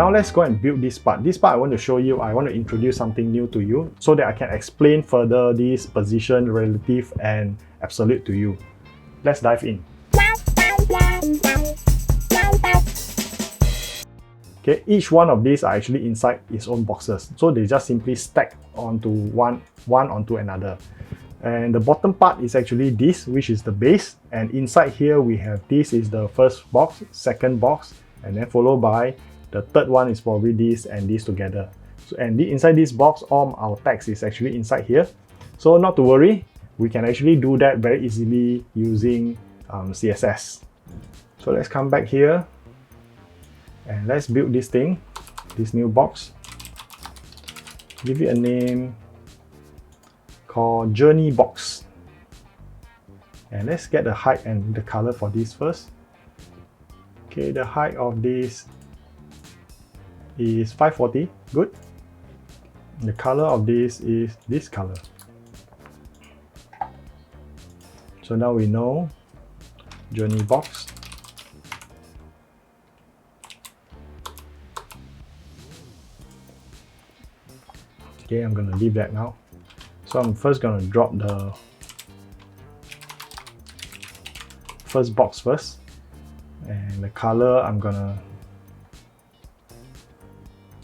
now let's go and build this part. This part I want to show you, I want to introduce something new to you so that I can explain further this position, relative and absolute to you. Let's dive in. Okay, each one of these are actually inside its own boxes. So they just simply stack onto one onto another. And the bottom part is actually this, which is the base. And inside here we have this is the first box, second box, and then followed by the third one is probably this and this together. So, and inside this box, all our text is actually inside here. So not to worry, we can actually do that very easily using CSS. So let's come back here and let's build this thing, this new box. Give it a name called Journey Box. And let's get the height and the color for this first. Okay, the height of this is 540, good. The color of this is this color. So now we know Journey Box. Okay, I'm gonna leave that now. So I'm first gonna drop the first box first. And the color I'm gonna...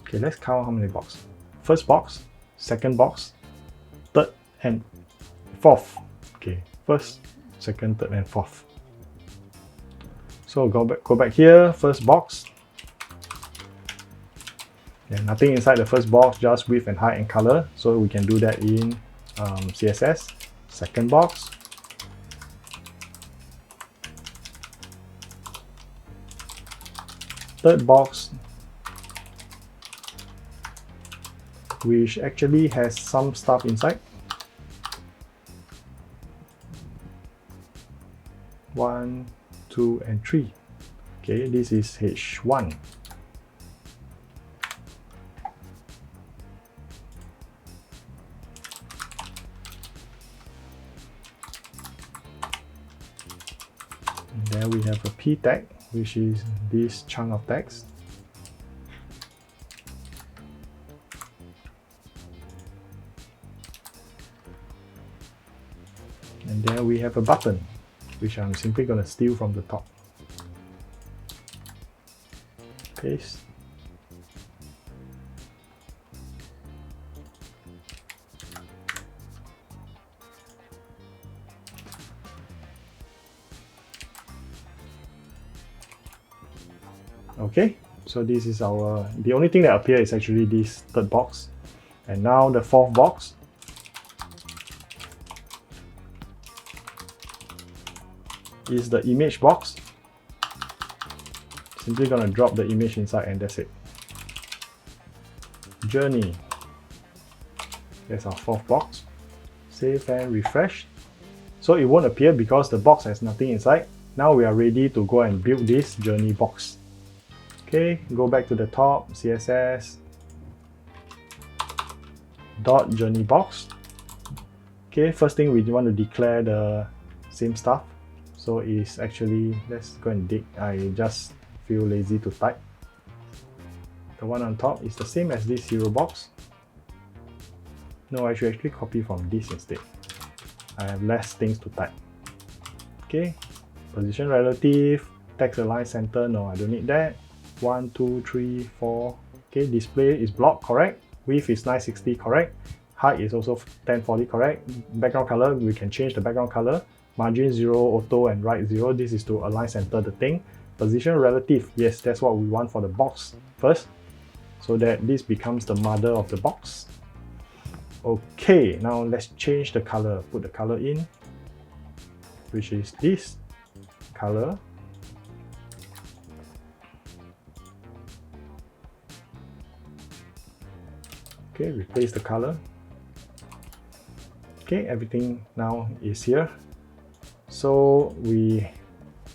Okay, let's count how many boxes. First box, second box, third and fourth. Okay, first, second, third and fourth. So go back here, first box. And nothing inside the first box, just width and height and color. So we can do that in CSS. Second box. Third box, which actually has some stuff inside. 1, 2, and 3. Okay, this is H1. And then we have a P tag, which is this chunk of text. And then we have a button, which I'm simply going to steal from the top. Paste. Okay, so this is our, the only thing that appears is actually this third box. And now the fourth box. Is the image box. Simply gonna drop the image inside and that's it. Journey. That's our fourth box. Save and refresh. So it won't appear because the box has nothing inside. Now we are ready to go and build this journey box. Okay, go back to the top, CSS, dot journey box. Okay, first thing we want to declare the same stuff. So it's actually, let's go and dig. I just feel lazy to type. The one on top is the same as this hero box. No, I should actually copy from this instead. I have less things to type. Okay, position relative, text align center, no, I don't need that. 1, 2, 3, 4. Okay, display is block, correct. Width is 960, correct. Height is also 1040, correct. Background color, we can change the background color. Margin 0, auto, and right 0. This is to align center the thing. Position relative, yes, that's what we want for the box first, so that this becomes the mother of the box. Okay, now let's change the color. Put the color in, which is this color. Okay, replace the color. Okay, everything now is here. So we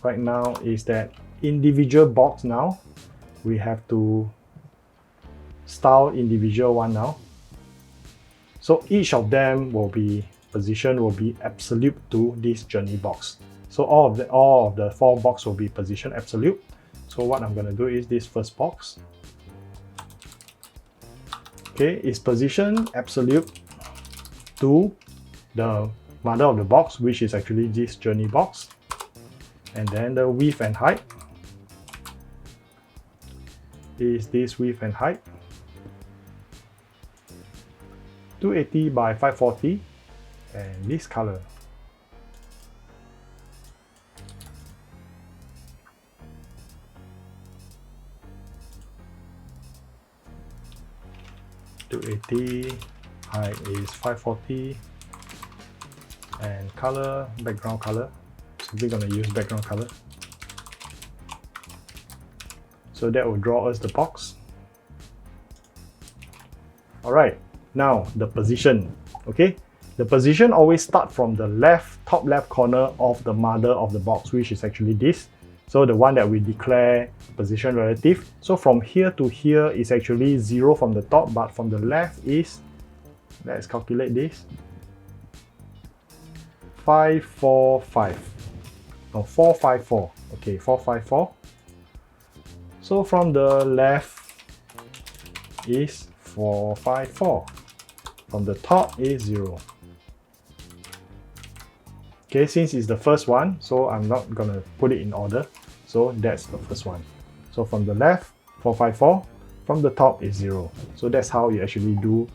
right now is that individual box now. We have to style individual one now. So each of them will be position will be absolute to this journey box. So all of the 4 box will be position absolute. So what I'm going to do is this first box. Okay, is position absolute to the mother of the box, which is actually this journey box, and then the width and height is this width and height, 280 by 540, and this color. Height is 540, and color, background color, so we're going to use background color. So that will draw us the box. Alright, now the position. Okay, the position always start from the top left corner of the mother of the box, which is actually this. So the one that we declare position relative. So from here to here is actually 0 from the top, but from the left is, let's calculate this, 545. No, 454. Okay, 454. So from the left is 454. From the top is 0. Okay, since it's the first one, so I'm not gonna put it in order. So that's the first one. So from the left, 454. From the top is 0. So that's how you actually do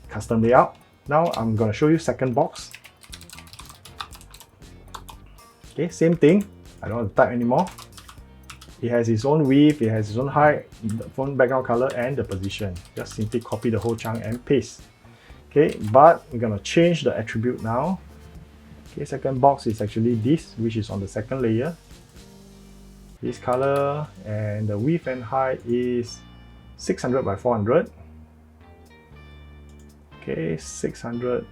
custom layout. Now I'm gonna show you second box. Okay, same thing. I don't want to type anymore. It has its own width, it has its own height, the font background color, and the position. Just simply copy the whole chunk and paste. Okay, but we're gonna change the attribute now. Okay, second box is actually this, which is on the second layer. This color, and the width and height is 600 by 400. Okay, 600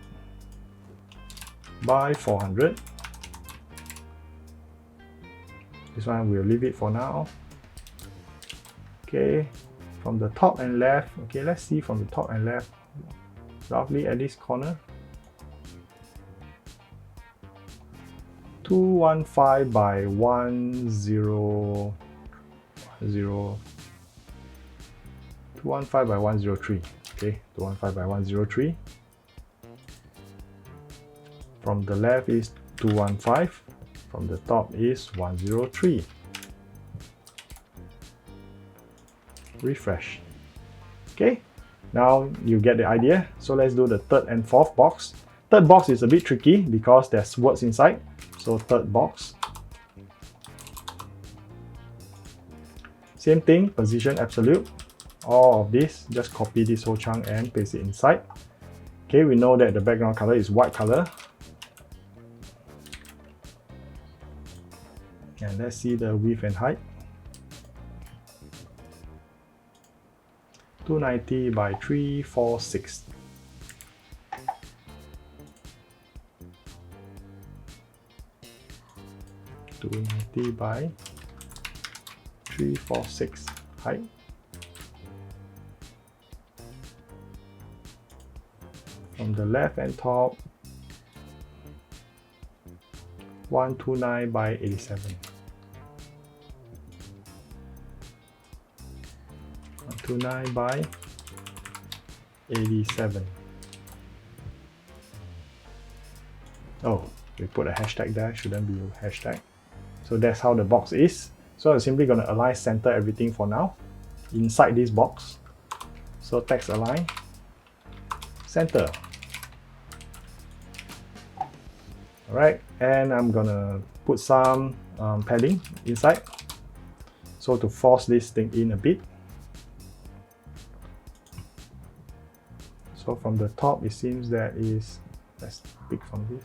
by 400. This one we'll leave it for now. Okay, from the top and left. Okay, let's see from the top and left, roughly at this corner. 215 by 100. 215 by 103. Okay, 215 by 103. From the left is 215. From the top is 103. Refresh. Okay, now you get the idea. So let's do the third and fourth box. Third box is a bit tricky because there's words inside. So third box. Same thing, position absolute. All of this, just copy this whole chunk and paste it inside. Okay, we know that the background color is white color. And let's see the width and height. 290 by 346. by 346 height. From the left and top, 129 by 87. 129 by 87. Oh, we put a hashtag there, shouldn't be a hashtag. So that's how the box is. So I'm simply going to align center everything for now inside this box. So text align, center. Alright, and I'm gonna put some padding inside, so to force this thing in a bit. So from the top it seems that is, let's pick from this,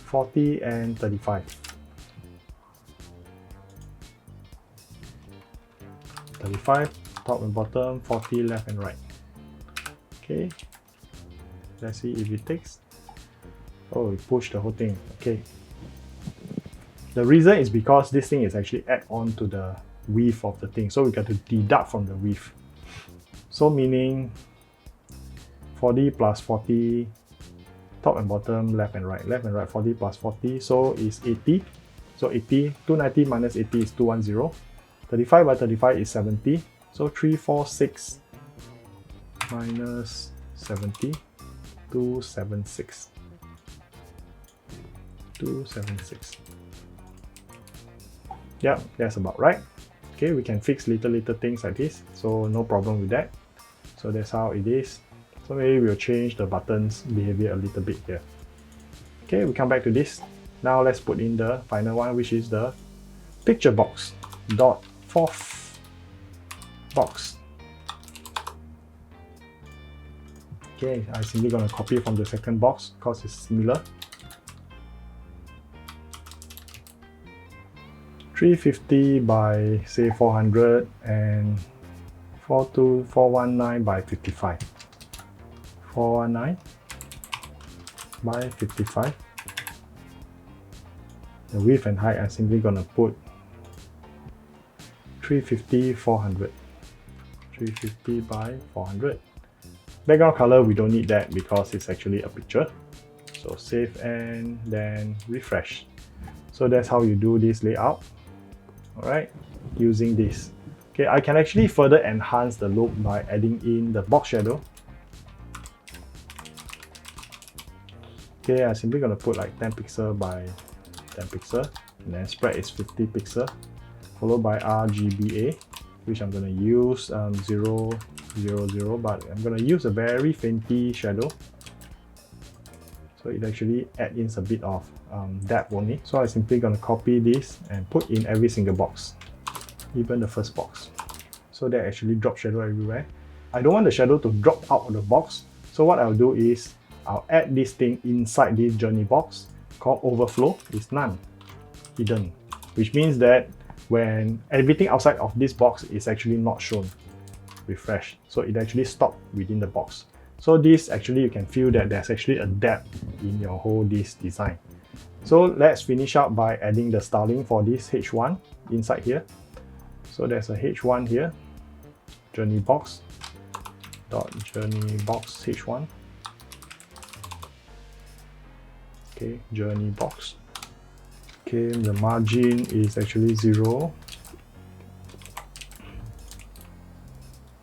40 and 35. 35 top and bottom, 40 left and right. Okay, let's see if it takes. Oh, it pushed the whole thing. Okay. The reason is because this thing is actually add on to the width of the thing, so we got to deduct from the width. So meaning 40 plus 40, top and bottom, left and right, 40 plus 40, so is 80. So 80, 290 minus 80 is 210. 35 by 35 is 70. So 346 minus 70, 276. 276. Yeah, that's about right. Okay, we can fix little things like this, so no problem with that. So that's how it is. So maybe we'll change the buttons behavior a little bit here. Okay, we come back to this. Now let's put in the final one, which is the picture box dot fourth box. Okay, I'm simply going to copy from the second box because it's similar. 350 by say 400 and 419 by 55. 419 by 55. The width and height I'm simply going to put 350 400. 350 by 400. Background color, we don't need that because it's actually a picture. So save and then refresh. So that's how you do this layout. Alright, using this. Okay, I can actually further enhance the look by adding in the box shadow. Okay, I'm simply going to put like 10 pixel by 10 pixel, and then spread is 50 pixel, followed by RGBA, which I'm going to use 0, 0, 0, but I'm going to use a very fainty shadow. So it actually adds in a bit of depth only. So I'm simply going to copy this and put in every single box, even the first box. So that actually drop shadow everywhere. I don't want the shadow to drop out of the box. So what I'll do is I'll add this thing inside this journey box called overflow. It's none, hidden, which means that when everything outside of this box is actually not shown. Refresh. So it actually stopped within the box. So this actually you can feel that there's actually a depth in your whole this design. So let's finish up by adding the styling for this H1 inside here. So there's a H1 here, journey box dot journey box H1. Okay, journey box. Okay, the margin is actually 0.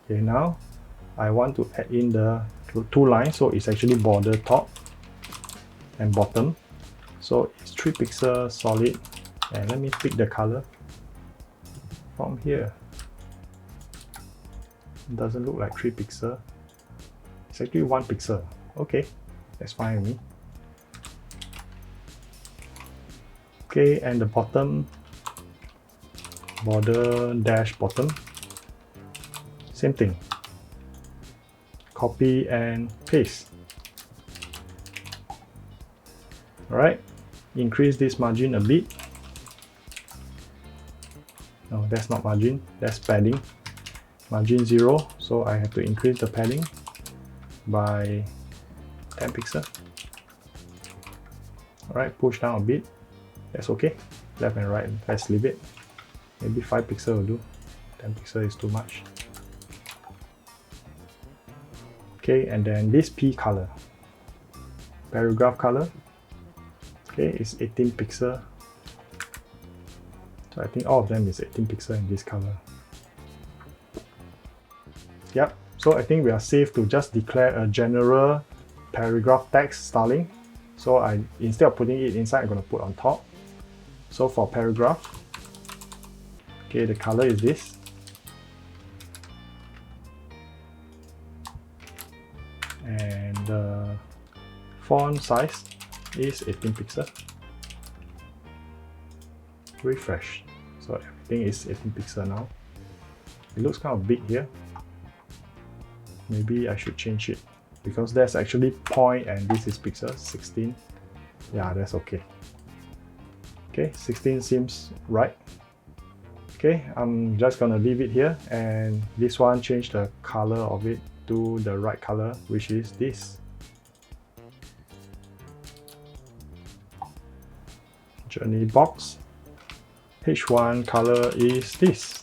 Okay, now I want to add in the two lines, so it's actually border top and bottom. So it's 3 pixel solid, and let me pick the color from here. It doesn't look like 3 pixel. It's actually 1 pixel. Okay, that's fine with me. Okay, and the bottom, border dash bottom, same thing. Copy and paste. Alright, increase this margin a bit. No, that's not margin, that's padding. Margin 0, so I have to increase the padding by 10 pixel. Alright, push down a bit. That's okay. Left and right, let's leave it. Maybe 5 pixel will do. 10 pixel is too much. Okay, and then this P color, paragraph color. Okay, it's 18 pixel. So I think all of them is 18 pixel in this color. Yep, so I think we are safe to just declare a general paragraph text styling. So instead of putting it inside, I'm going to put on top. So for paragraph, okay, the color is this. And the font size is 18 pixel. Refresh. So everything is 18 pixel now. It looks kind of big here. Maybe I should change it because that's actually point and this is pixel 16. Yeah, that's okay. Okay, 16 seems right. Okay, I'm just gonna leave it here, and this one change the color of it to the right color, which is this. Journey box. H1 color is this.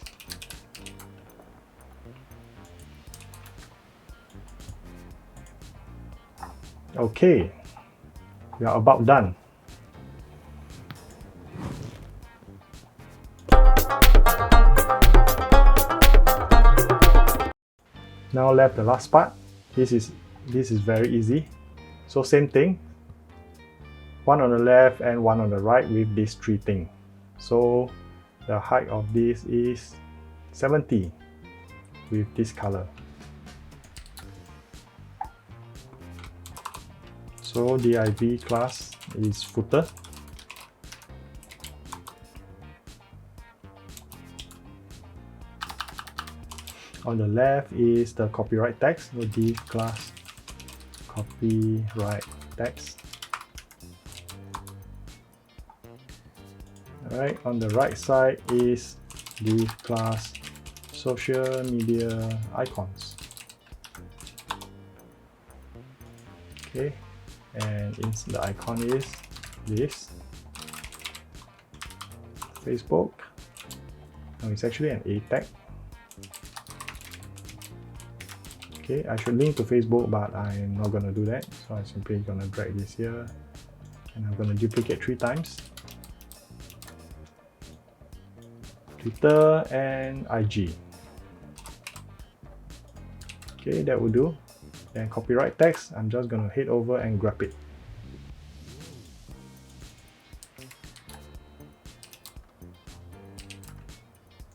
Okay, we are about done. Now left the last part. This is very easy. So same thing, one on the left and one on the right with these three things. So the height of this is 70 with this color. So div class is footer. On the left is the copyright text, so div class copyright text. Alright, on the right side is div class social media icons. Okay, and the icon is this Facebook. No, it's actually an A tag. Okay, I should link to Facebook, but I'm not gonna do that, so I'm simply gonna drag this here and I'm gonna duplicate 3 times. Twitter and IG. Okay, that will do. Then copyright text, I'm just gonna head over and grab it.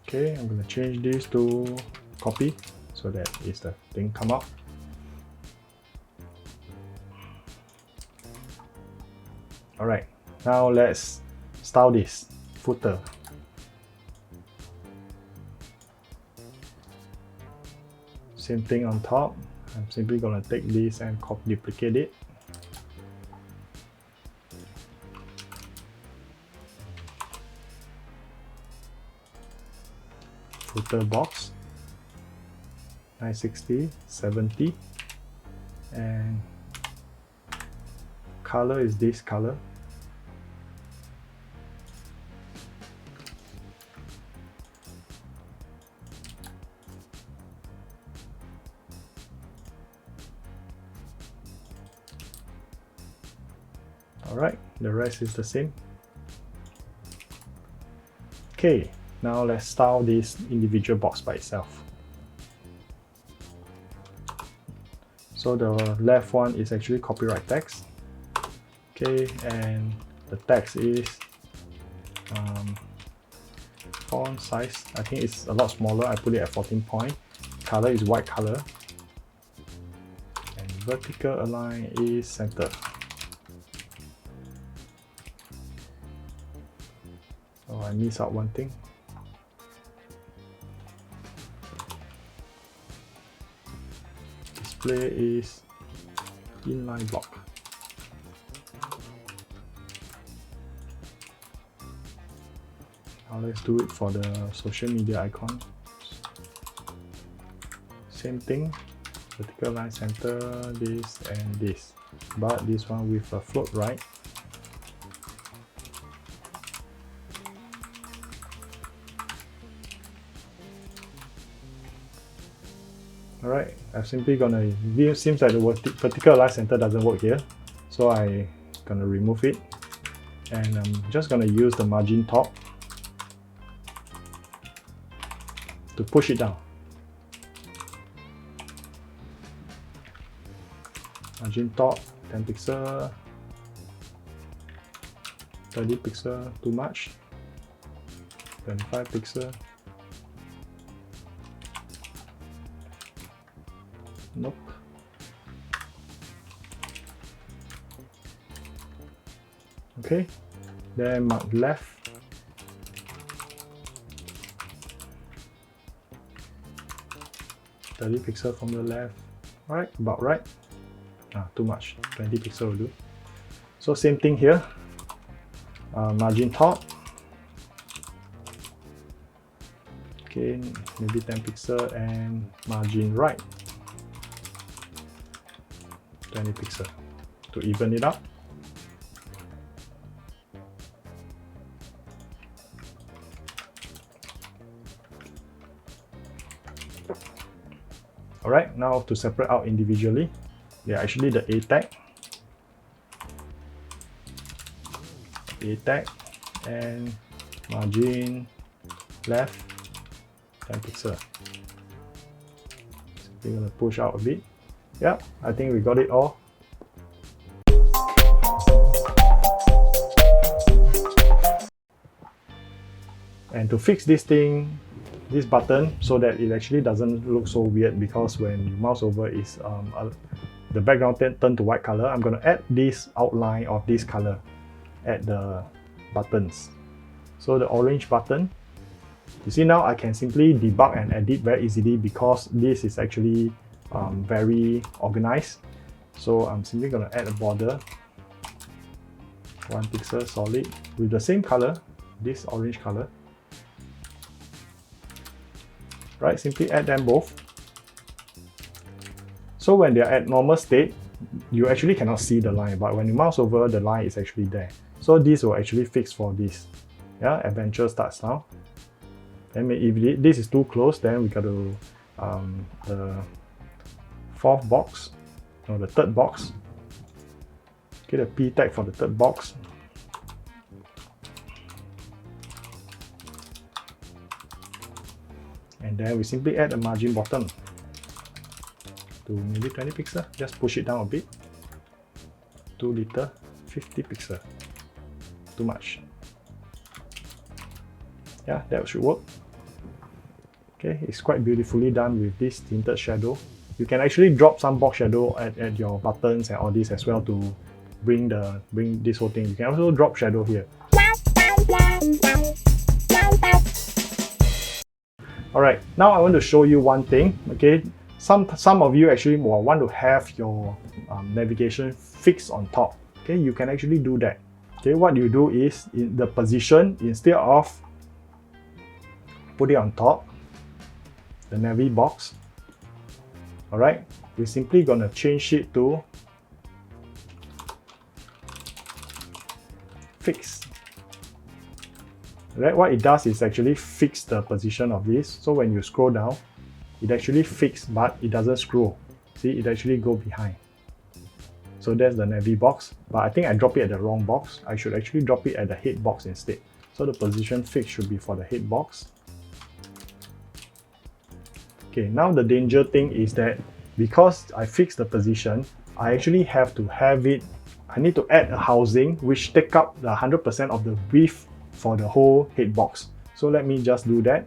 Okay, I'm gonna change this to copy so that is the thing come up. Alright, now let's style this footer. Same thing on top. I'm simply gonna take this and duplicate it. Footer box 960, 70, and color is this color. Alright, the rest is the same. Okay, now let's style this individual box by itself. So the left one is actually copyright text. Okay, and the text is font size. I think it's a lot smaller. I put it at 14 point. Color is white color. And vertical align is center. Oh, I missed out one thing. Display is inline block. Now let's do it for the social media icon. Same thing, vertical line center, this and this, but this one with a float right. Alright, I'm simply gonna, it seems like the vertical line center doesn't work here, so I'm gonna remove it, and I'm just gonna use the margin top to push it down. Margin top 10 pixel, 30 pixel too much, 25 pixel. Nope. Okay, then mark left. (30 pixel from the left). Right, about right. Too much. 20 pixel will do. So same thing here. Margin top. Okay, maybe 10 pixel and margin right. 20 pixel to even it up. Alright, now to separate out individually, they're actually the A tag, and margin left 10 pixel. We're gonna push out a bit. Yeah, I think we got it all. And to fix this thing, this button, so that it actually doesn't look so weird, because when you mouse over is the background turn to white color, I'm gonna add this outline of this color at the buttons. So the orange button, you see now I can simply debug and edit very easily because this is actually very organized. So I'm simply gonna add a border, 1 pixel solid with the same color, this orange color. Right, simply add them both. So when they are at normal state, you actually cannot see the line, but when you mouse over, the line is actually there. So this will actually fix for this. Yeah, adventure starts now. Then if this is too close, then we got to the fourth box, or the third box. Get a P tag for the third box. And then we simply add a margin bottom to maybe 20 pixels. Just push it down a bit. Too little, 50 pixels. Too much. Yeah, that should work. Okay, it's quite beautifully done with this tinted shadow. You can actually drop some box shadow at your buttons and all this as well to bring this whole thing. You can also drop shadow here. Alright, now I want to show you one thing. Okay, some of you actually want to have your navigation fixed on top. Okay, you can actually do that. Okay, what you do is in the position, instead of put it on top, the navy box. Alright, we're simply gonna change it to fix. Right, what it does is actually fix the position of this. So when you scroll down, it actually fixes, but it doesn't scroll. See, it actually go behind. So that's the navy box, but I think I dropped it at the wrong box. I should actually drop it at the head box instead. So the position fix should be for the head box. Okay, now the danger thing is that because I fixed the position, I actually have to have it, I need to add a housing which take up the 100% of the width for the whole head box. So let me just do that.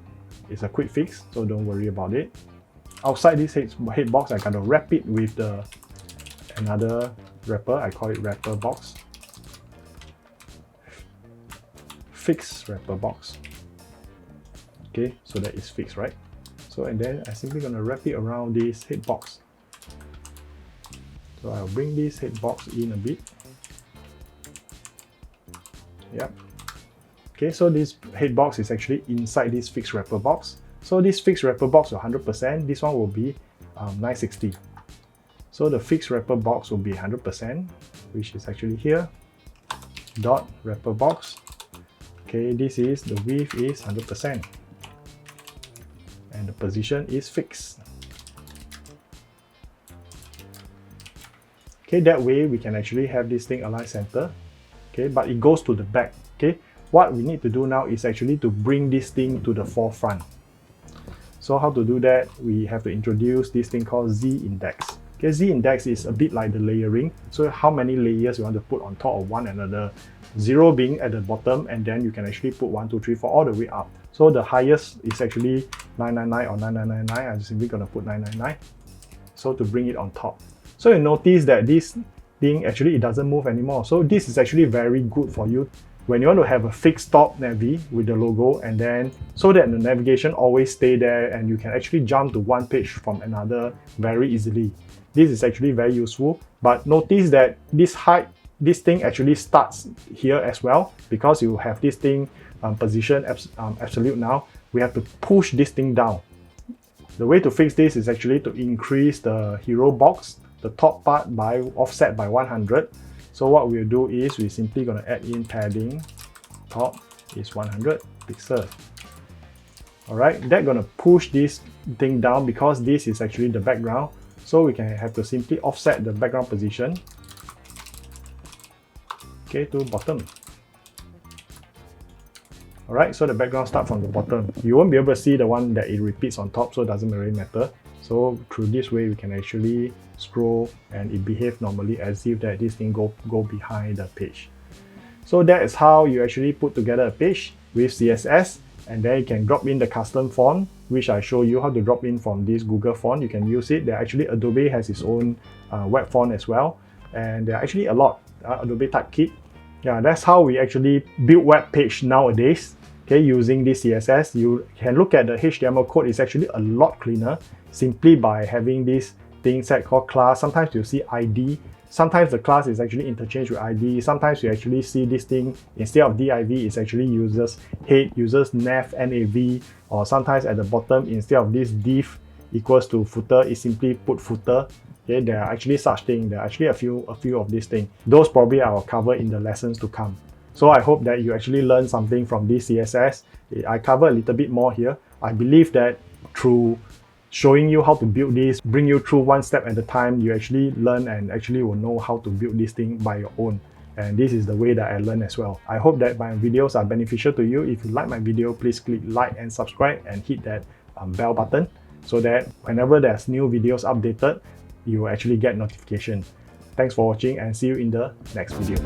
It's a quick fix, so don't worry about it. Outside this head box, I gotta wrap it with another wrapper. I call it wrapper box. Fix wrapper box. Okay, so that is fixed, right? So and then I'm simply gonna wrap it around this head box. So I'll bring this head box in a bit. Yep. Okay, so this head box is actually inside this fixed wrapper box. So this fixed wrapper box will 100%, this one will be 960. So the fixed wrapper box will be 100%, which is actually here. Dot wrapper box. Okay, this is, the width is 100%. And the position is fixed. Okay, that way we can actually have this thing align center. Okay, but it goes to the back. Okay. What we need to do now is actually to bring this thing to the forefront. So how to do that? We have to introduce this thing called Z-index. Okay, Z-index is a bit like the layering. So how many layers you want to put on top of one another. 0 being at the bottom, and then you can actually put 1, 2, 3, 4 all the way up. So the highest is actually 999 or 9999. I'm simply going to put 999. So to bring it on top. So you notice that this thing actually it doesn't move anymore. So this is actually very good for you when you want to have a fixed top navy with the logo, and then so that the navigation always stay there and you can actually jump to one page from another very easily. This is actually very useful, but notice that this thing actually starts here as well, because you have this thing position absolute now. We have to push this thing down. The way to fix this is actually to increase the hero box, the top part by offset by 100. So what we'll do is we're simply going to add in padding. Top is 100 pixels. Alright, that's going to push this thing down because this is actually the background. So we can have to simply offset the background position. Okay, to bottom. Alright, so the background starts from the bottom. You won't be able to see the one that it repeats on top, so it doesn't really matter. So through this way, we can actually scroll and it behaves normally as if that this thing go behind the page. So that is how you actually put together a page with CSS, and then you can drop in the custom font, which I show you how to drop in from this Google font. You can use it. Actually, Adobe has its own web font as well, and there are actually a lot. Adobe Typekit. Yeah, that's how we actually build web page nowadays. Okay, using this CSS, you can look at the HTML code. It's actually a lot cleaner simply by having this thing set called class. Sometimes you see ID. Sometimes the class is actually interchanged with ID. Sometimes you actually see this thing, instead of div, it's actually users head, users nav, or sometimes at the bottom, instead of this div equals to footer, it simply put footer. Okay, there are actually such things. There are actually a few of these things. Those probably I will cover in the lessons to come. So I hope that you actually learn something from this CSS. I cover a little bit more here. I believe that through showing you how to build this, bring you through one step at a time, you actually learn and actually will know how to build this thing by your own. And this is the way that I learn as well. I hope that my videos are beneficial to you. If you like my video, please click like and subscribe and hit that bell button so that whenever there's new videos updated, you will actually get notification. Thanks for watching and see you in the next video.